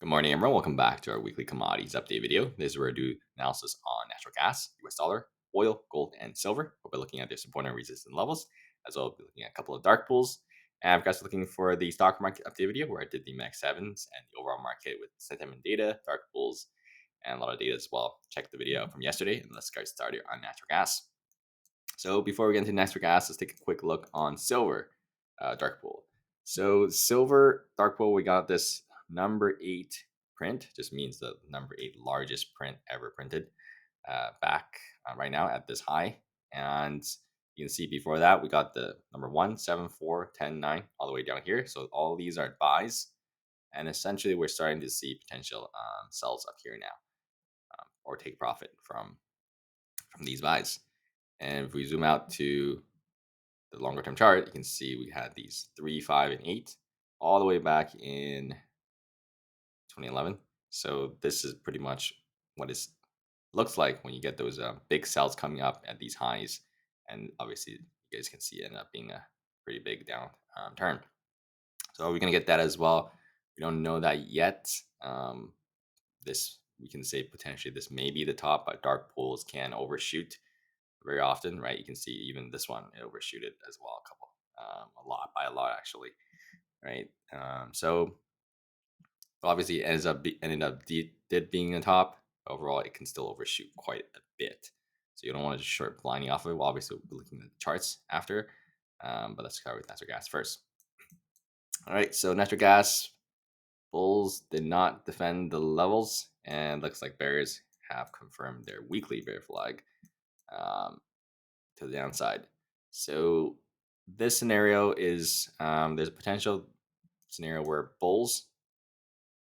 Good morning, everyone. Welcome back to our weekly commodities update video. This is where we do analysis on natural gas, US dollar, oil, gold, and silver. We'll be looking at their support and resistance levels, as well as be looking at a couple of dark pools. And I've guys looking for the stock market update video where I did the Max 7s and the overall market with sentiment data, dark pools, and a lot of data as well. Check the video from yesterday, and let's get started on natural gas. So before we get into natural gas, let's take a quick look on silver dark pool. So silver dark pool, we got this number 8 print, just means the number 8 largest print ever printed back right now at this high. And you can see before that we got the number 1, 7, 4, 10, 9 all the way down here. So all these are buys, and essentially we're starting to see potential sells up here now, or take profit from these buys. And if we zoom out to the longer term chart, you can see we had these 3, 5, and 8 all the way back in 2011. So this is pretty much what it looks like when you get those big sells coming up at these highs. And obviously, you guys can see it end up being a pretty big down turn. So we're going to get that as well. We don't know that yet. This, we can say potentially this may be the top, but dark pools can overshoot very often, right? You can see even this one, it overshoot it as well, a lot, by a lot actually, right? So obviously it ended up did being the top. Overall, it can still overshoot quite a bit, so you don't want to just short blinding off of it. Well, obviously we'll be looking at the charts after, but let's cover with natural gas first. All right, so natural gas bulls did not defend the levels, and looks like bears have confirmed their weekly bear flag to the downside. So this scenario is there's a potential scenario where bulls,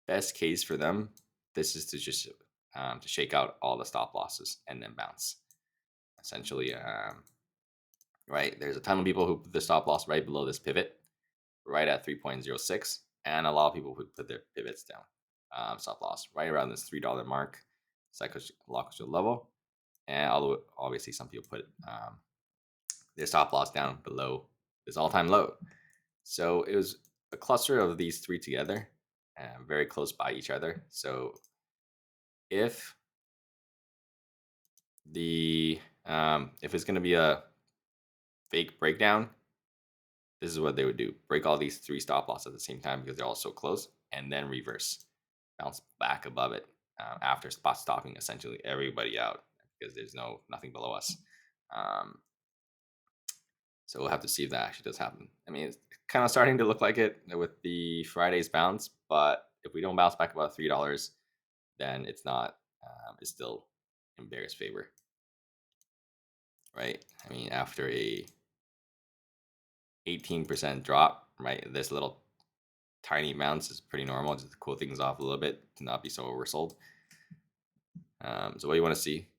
best case for them, this is to just to shake out all the stop losses and then bounce. Essentially, right, there's a ton of people who put the stop loss right below this pivot, right at 3.06, and a lot of people who put their pivots down, stop loss right around this $3 mark, psychological level. And although obviously some people put their stop loss down below this all-time low. So it was a cluster of these three together, very close by each other. So if if it's going to be a fake breakdown, this is what they would do: break all these three stop loss at the same time because they're all so close, and then reverse, bounce back above it after spot stopping essentially everybody out because there's nothing below us. So we'll have to see if that actually does happen. I mean, it's kind of starting to look like it with the Friday's bounce, but if we don't bounce back above $3, then it's not. It's still in bear's favor, right? I mean, after a 18% drop, right? This little tiny bounce is pretty normal, just to cool things off a little bit to not be so oversold. So what you want to see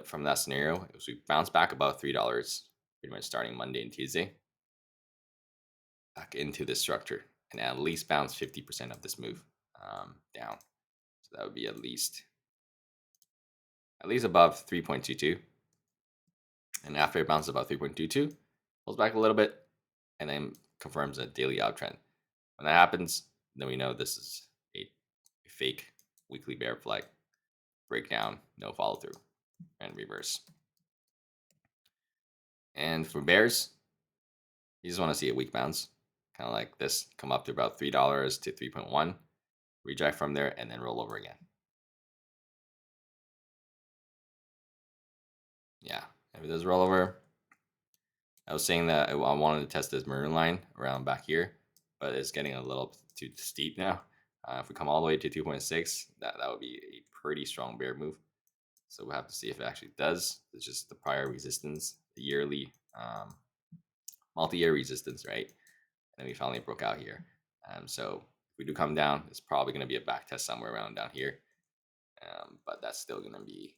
from that scenario is we bounce back above $3, pretty much starting Monday and Tuesday, back into this structure, and at least bounce 50% of this move down. So that would be at least above 3.22. And after it bounces above 3.22, pulls back a little bit, and then confirms a daily uptrend. When that happens, then we know this is a fake weekly bear flag breakdown, no follow through, and reverse. And for bears, you just want to see a weak bounce, kind of like this, come up to about $3 to 3.1, reject from there, and then roll over again. Yeah, if it does roll over, I was saying that I wanted to test this maroon line around back here, but it's getting a little too steep now. If we come all the way to 2.6, that would be a pretty strong bear move. So we'll have to see if it actually does. It's just the prior resistance, the yearly multi-year resistance, right? And we finally broke out here. So if we do come down, it's probably going to be a back test somewhere around down here. But that's still going to be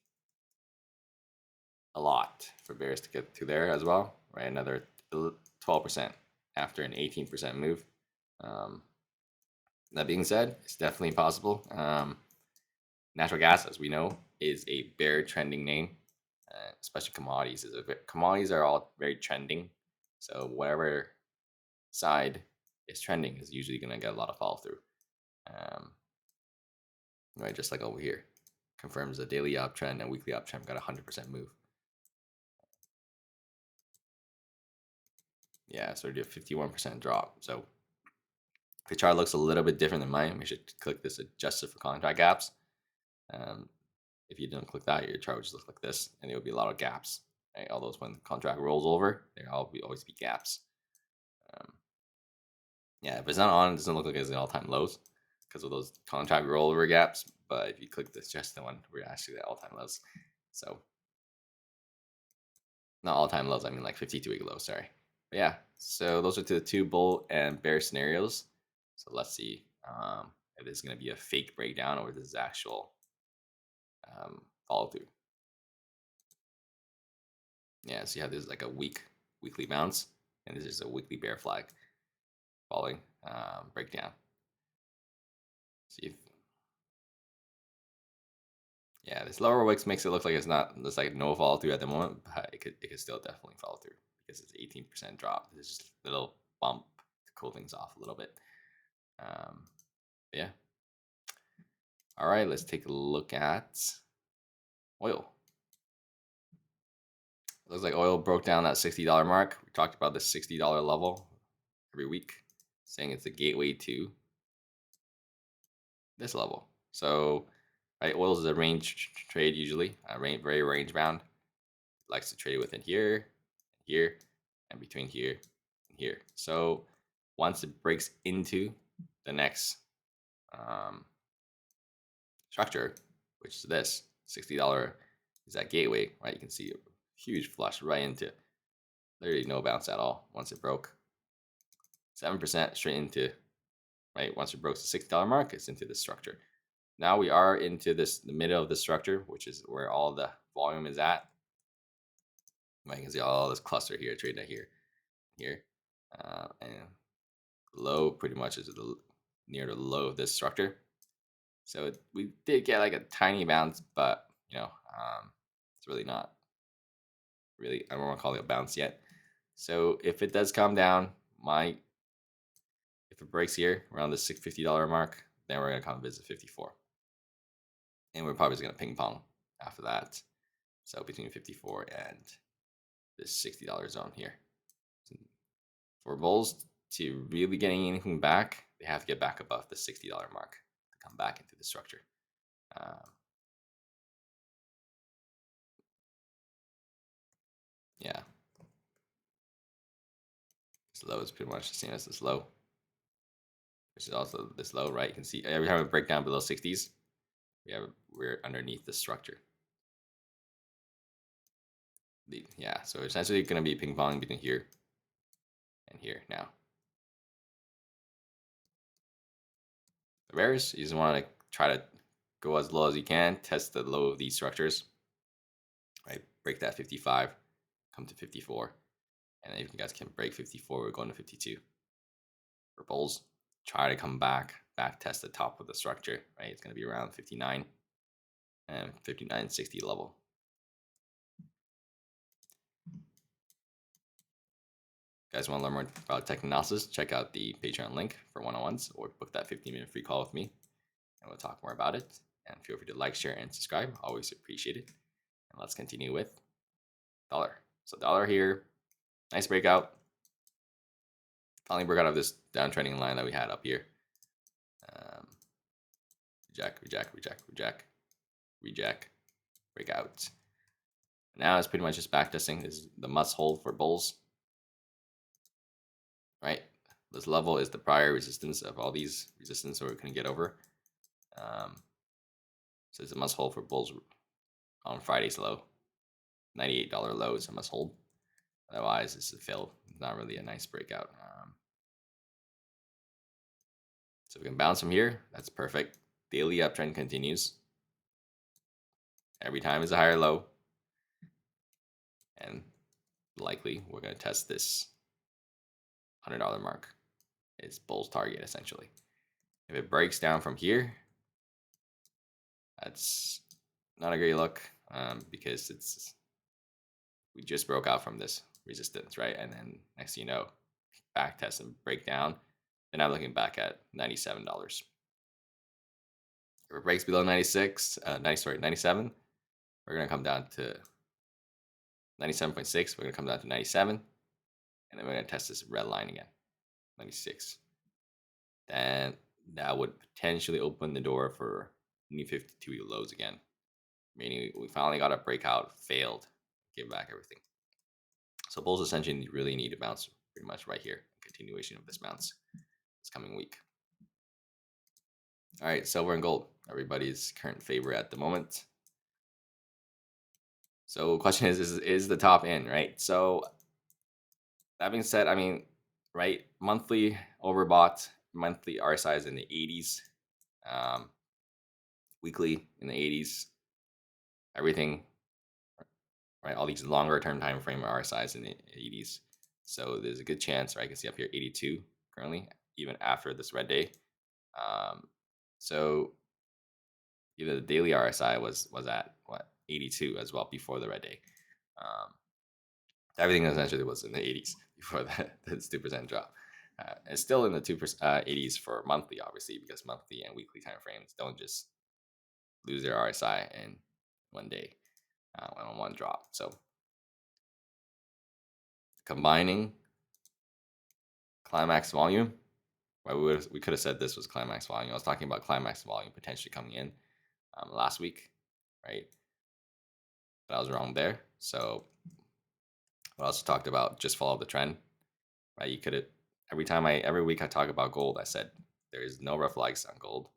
a lot for bears to get to there as well, right? Another 12% after an 18% move. That being said, it's definitely possible. Natural gas, as we know, is a bear trending name, especially commodities. Commodities are all very trending. So whatever side is trending is usually going to get a lot of follow through. right? Just like over here, confirms the daily uptrend and weekly uptrend got a 100% move. Yeah, so we did a 51% drop. So if the chart looks a little bit different than mine, we should click this adjusted for contract gaps. If you don't click that, your chart would just look like this, and there will be a lot of gaps. Right? All those when the contract rolls over, there always be gaps. Um, yeah, if it's not on, it doesn't look like it's the all-time lows because of those contract rollover gaps. But if you click this just the one, we're actually at all-time lows. So not all-time lows, I mean like 52-week lows. Sorry. But yeah, so those are the two bull and bear scenarios. So let's see if this is going to be a fake breakdown or this is actual follow through. Yeah, so you have this like a weekly bounce, and this is a weekly bear flag falling breakdown. See if yeah, this lower wicks makes it look like there's like no follow through at the moment, but it could still definitely follow through because it's 18% drop. It's just a little bump to cool things off a little bit. Yeah. All right, let's take a look at oil. Looks like oil broke down that $60 mark. We talked about the $60 level every week, saying it's a gateway to this level. So, right, oil is a range trade usually, very range bound. Likes to trade within here, here, and between here and here. So, once it breaks into the next structure, which is this $60 is that gateway, right? You can see a huge flush right into literally no bounce at all once it broke 7% straight into right once it broke the $60 mark, it's into this structure. Now we are into the middle of the structure, which is where all the volume is at. Right, you can see all this cluster here, trading here, and low pretty much is near the low of this structure. So we did get like a tiny bounce, but it's really not really. I don't want to call it a bounce yet. So if it does come down, if it breaks here around the $650 mark, then we're gonna come visit 54, and we're probably just gonna ping pong after that. So between 54 and this $60 zone here. For bulls to really getting anything back, they have to get back above the $60 mark to come back into the structure. Yeah, this low is pretty much the same as this low, which is also this low, right? You can see every time we break down below 60s, we're underneath the structure. Yeah, so essentially going to be ping pong between here and here now. The bears, you just want to try to go as low as you can, test the low of these structures, right? Break that 55, come to 54, and then if you guys can break 54, we're going to 52. For bulls, try to come back test the top of the structure, right? It's going to be around 59 and 59.60 level. Guys want to learn more about tech analysis, check out the Patreon link for one-on-ones or book that 15-minute free call with me and we'll talk more about it. And feel free to like, share, and subscribe. Always appreciate it. And let's continue with dollar. So dollar here, nice breakout. Finally broke out of this downtrending line that we had up here. Reject, breakout. Now it's pretty much just backtesting. This is the must hold for bulls. Right? This level is the prior resistance of all these resistance that we're going to get over. So it's a must hold for bulls on Friday's low. $98 low is a must hold. Otherwise, it's a fail. Not really a nice breakout. So we can bounce from here. That's perfect. Daily uptrend continues. Every time is a higher low. And likely we're going to test this $100 mark. It's bull's target essentially. If it breaks down from here, that's not a great look because we just broke out from this resistance, right? And then next thing you know, back test and break down. Then I'm looking back at $97. If it breaks below 96, 97, we're going to come down to 97.6. We're going to come down to 97. And then we're going to test this red line again, 96. Then that would potentially open the door for new 52-week lows again. Meaning we finally got a breakout, failed, give back everything. So bulls essentially really need to bounce pretty much right here. Continuation of this bounce this coming week. All right, silver and gold, everybody's current favorite at the moment. So question is the top in, right? So that being said, I mean, right, monthly overbought, monthly RSI is in the 80s, weekly in the 80s, everything, right? All these longer term time frame RSIs in the 80s. So there's a good chance, right? I can see up here 82 currently, even after this red day. So even the daily RSI was at what 82 as well before the red day. Everything essentially was in the 80s before that 2% drop. It's still in the 2% 80s for monthly, obviously, because monthly and weekly time frames don't just lose their RSI in one day on one drop. So combining climax volume, well, we could have said this was climax volume. I was talking about climax volume potentially coming in last week, right? But I was wrong there. So I also talked about just follow the trend, right? You could have every week I talk about gold. I said there is no red flags on gold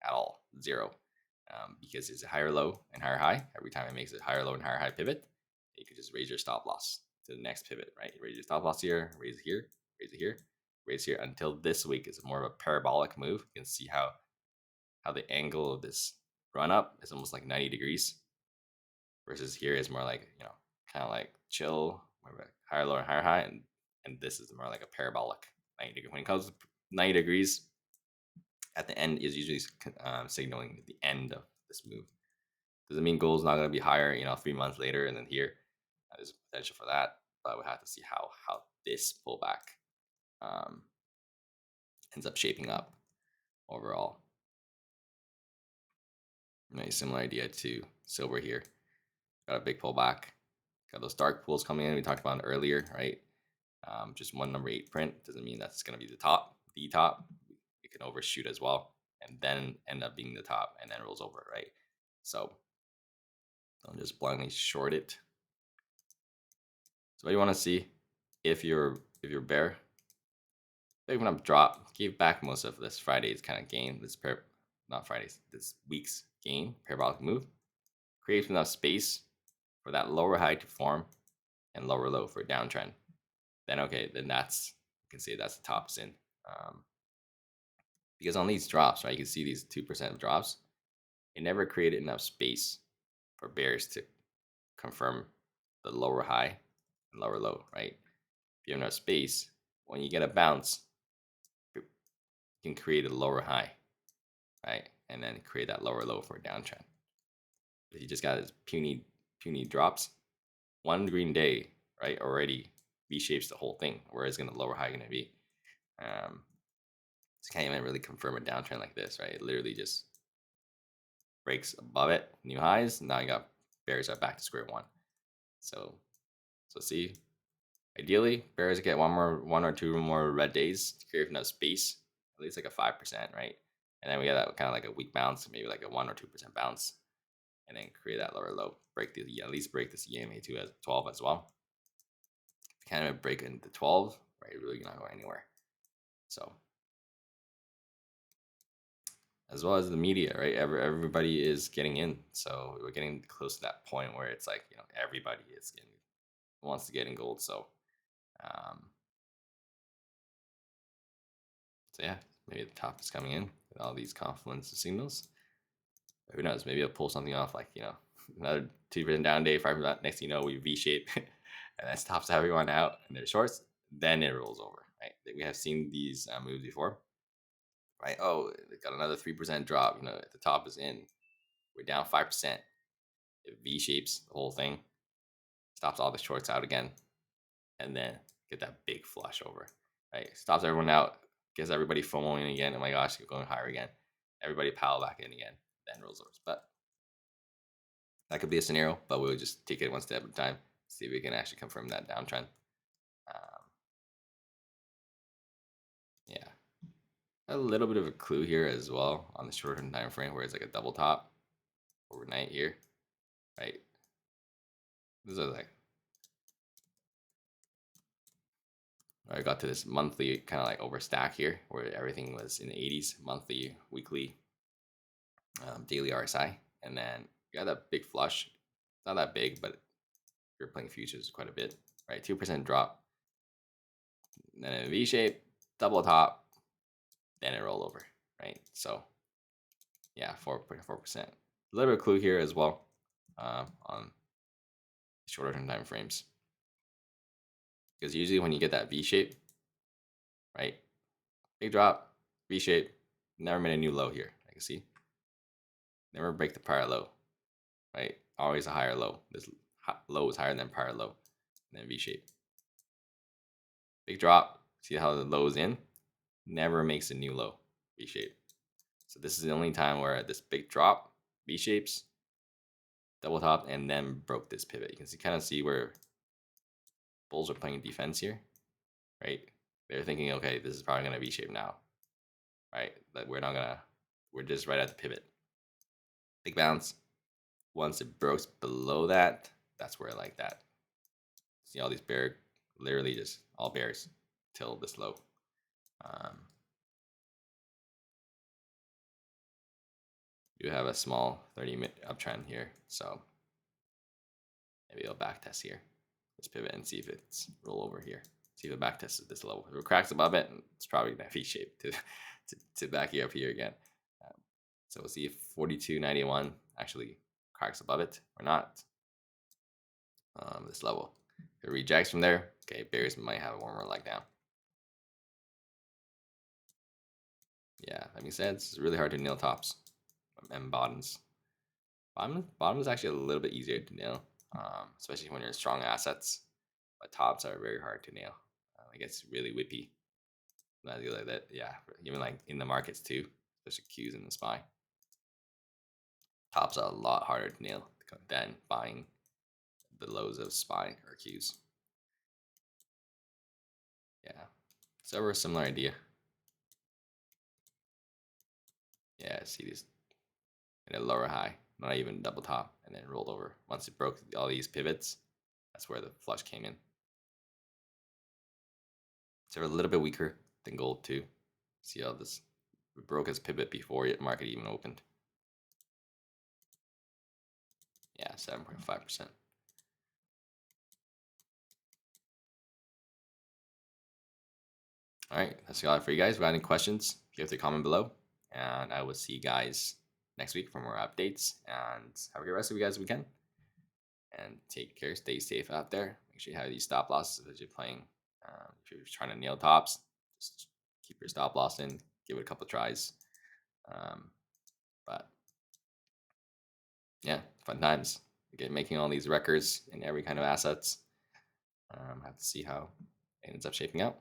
at all, zero, because it's a higher low and higher high. Every time it makes a higher low and higher high pivot, you could just raise your stop loss to the next pivot, right? Raise your stop loss here, raise it here, raise it here, raise here until this week is more of a parabolic move. You can see how the angle of this run up is almost like 90 degrees, versus here is more like kind of like chill, higher low and higher high, and this is more like a parabolic 90 degree. When it comes to 90 degrees at the end is usually signaling the end of this move. Does it mean gold's not going to be higher 3 months later and then here? There's potential for that, but we have to see how this pullback ends up shaping up overall. Nice, similar idea to silver here. Got a big pullback. Got those dark pools coming in. We talked about it earlier, right? Just one number 8 print doesn't mean that's going to be the top. It can overshoot as well, and then end up being the top, and then rolls over, right? So don't just blindly short it. So what you want to see if you're bear, big one up drop, gave back most of this Friday's kind of gain. This week's gain, parabolic move, creates enough space for that lower high to form and lower low for a downtrend. Then okay, then you can say that's the top sin. Because on these drops, right, you can see these 2% drops, it never created enough space for bears to confirm the lower high and lower low, right? If you have enough space, when you get a bounce, you can create a lower high, right? And then create that lower low for a downtrend. If you just got this puny drops, one green day, right, already V-shapes the whole thing. Where is going to lower high going to be? Just can't even really confirm a downtrend like this, right? It literally just breaks above it, new highs. Now you got bears are back to square one. So see, ideally bears get one or two more red days to create enough space, at least like a 5%, right? And then we get that kind of like a weak bounce, maybe like a 1 or 2% bounce, and then create that lower low, at least break this EMA 2 as 12 as well. If you kind of break into 12, right, you're really not going anywhere. So as well as the media, right? Everybody is getting in, so we're getting close to that point where it's like everybody wants to get in gold. So yeah, maybe the top is coming in with all these confluence of signals. Who knows? Maybe I'll pull something off like another 2% down day, 5%. Next thing you know, we V-shape, and that stops everyone out and they're shorts. Then it rolls over, right? We have seen these moves before. Right? Oh, it got another 3% drop. The top is in. We're down 5%. It V-shapes the whole thing, stops all the shorts out again, and then get that big flush over. Right? Stops everyone out, gets everybody FOMOing again. Oh my gosh, you're going higher again. Everybody pile back in again. then rolls over. But that could be a scenario, but we'll just take it one step at a time, see if we can actually confirm that downtrend. Yeah, a little bit of a clue here as well on the short-term time frame, where it's like a double top overnight here, right? This is like, I got to this monthly kind of like overstack here, where everything was in the 80s, monthly, weekly, daily RSI, and then you got that big flush. Not that big, but if you're playing futures, quite a bit, right? 2% drop, then a V shape, double top, then it roll over, right? So yeah, 4.4%. A little bit of clue here as well on shorter term time frames, because usually when you get that V shape, right, big drop, V shape, never made a new low here. I can see, never break the prior low, right? Always a higher low. This low is higher than prior low, and then V shape, big drop. See how the low is in, never makes a new low, V shape. So this is the only time where this big drop, V shapes, double top, and then broke this pivot. You can see, kind of see where bulls are playing defense here, right? They're thinking, okay, this is probably gonna V shape now, right? That we're not gonna, we're just right at the pivot. Big bounce. Once it breaks below that, that's where like that. See all these bear, literally just all bears till this low. You have a small 30-minute uptrend here, so maybe I'll back test here. Let's pivot and see if it's roll over here. See if it back tests at this level. If it cracks above it, it's probably gonna V shape to back you up here again. So we'll see if 42.91 actually cracks above it or not. This level. If it rejects from there, okay, bears might have a warmer leg down. Yeah, that makes sense. It's really hard to nail tops and bottoms. Bottom is actually a little bit easier to nail, especially when you're in strong assets. But tops are very hard to nail. It gets really whippy. Like that, yeah. Even like in the markets too, especially Qs in the SPY. Tops are a lot harder to nail than buying the lows of SPY or Qs. Yeah, so we're a similar idea. Yeah, see these in a lower high, not even double top, and then rolled over. Once it broke all these pivots, that's where the flush came in. So we're a little bit weaker than gold too. See how this broke its pivot before the market even opened. Yeah, 7.5%. All right, that's all for you guys. If you got any questions, you have to comment below. And I will see you guys next week for more updates. And have a great rest of you guys' weekend. And take care. Stay safe out there. Make sure you have these stop losses as you're playing. If you're trying to nail tops, just keep your stop loss in. Give it a couple tries. But yeah, fun times. Again, making all these records in every kind of assets. Have to see how it ends up shaping out.